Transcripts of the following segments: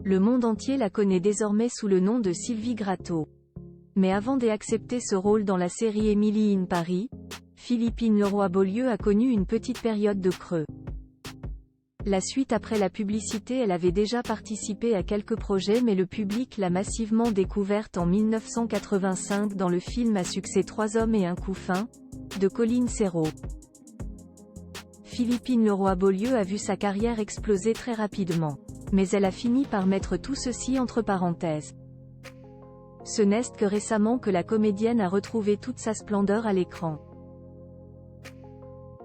Le monde entier la connaît désormais sous le nom de Sylvie Gratton. Mais avant d'accepter ce rôle dans la série Emily in Paris, Philippine Leroy-Beaulieu a connu une petite période de creux. La suite après la publicité, elle avait déjà participé à quelques projets mais le public l'a massivement découverte en 1985 dans le film à succès 3 hommes et un couffin, de Colin Serrault. Philippine Leroy-Beaulieu a vu sa carrière exploser très rapidement. Mais elle a fini par mettre tout ceci entre parenthèses. Ce n'est que récemment que la comédienne a retrouvé toute sa splendeur à l'écran.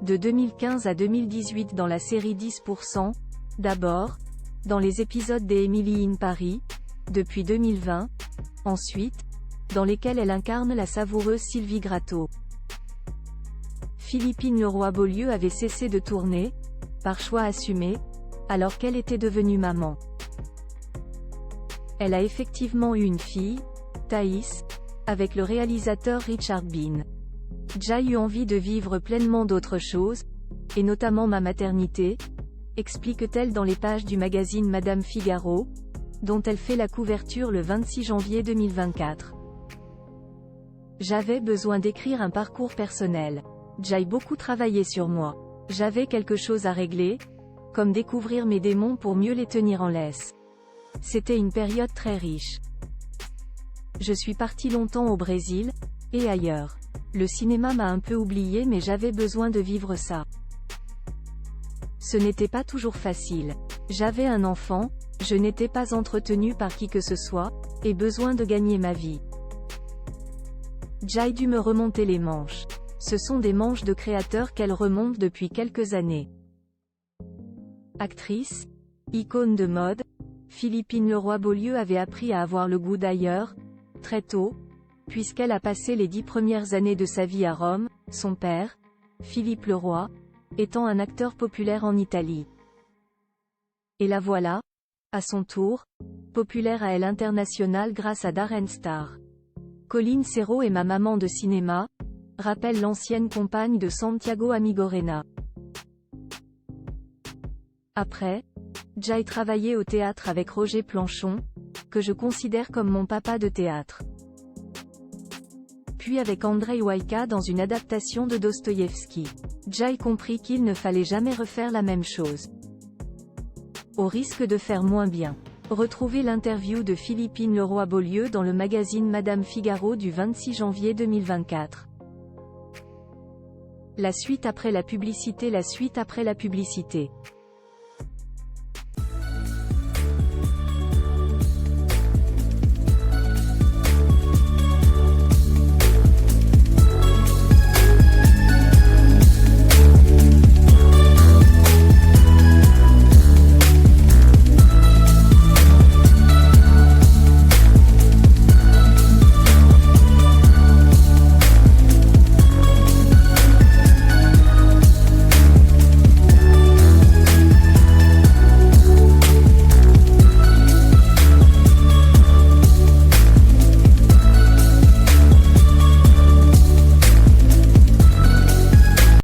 De 2015 à 2018 dans la série 10%, d'abord, dans les épisodes des Emily in Paris, depuis 2020, ensuite, dans lesquels elle incarne la savoureuse Sylvie Gratton. Philippine Leroy-Beaulieu avait cessé de tourner, par choix assumé, alors qu'elle était devenue maman. Elle a effectivement eu une fille, Thaïs, avec le réalisateur Richard Bean. J'ai eu envie de vivre pleinement d'autres choses, et notamment ma maternité, explique-t-elle dans les pages du magazine Madame Figaro, dont elle fait la couverture le 26 janvier 2024. J'avais besoin d'écrire un parcours personnel. J'ai beaucoup travaillé sur moi. J'avais quelque chose à régler, comme découvrir mes démons pour mieux les tenir en laisse. C'était une période très riche. Je suis partie longtemps au Brésil, et ailleurs. Le cinéma m'a un peu oublié mais j'avais besoin de vivre ça. Ce n'était pas toujours facile. J'avais un enfant, je n'étais pas entretenue par qui que ce soit, et besoin de gagner ma vie. J'ai dû me remonter les manches. Ce sont des manches de créateur qu'elle remonte depuis quelques années. Actrice, icône de mode, Philippine Leroy-Beaulieu avait appris à avoir le goût d'ailleurs, très tôt, puisqu'elle a passé les 10 premières années de sa vie à Rome, son père, Philippe Leroy, étant un acteur populaire en Italie. Et la voilà, à son tour, populaire à l'international grâce à Darren Star. Colin Serrault est ma maman de cinéma, rappelle l'ancienne compagne de Santiago Amigorena. Après, j'ai travaillé au théâtre avec Roger Planchon, que je considère comme mon papa de théâtre. Puis avec Andrzej Wajda dans une adaptation de Dostoïevski. J'ai compris qu'il ne fallait jamais refaire la même chose. Au risque de faire moins bien. Retrouvez l'interview de Philippine Leroy-Beaulieu dans le magazine Madame Figaro du 26 janvier 2024. La suite après la publicité. La suite après la publicité.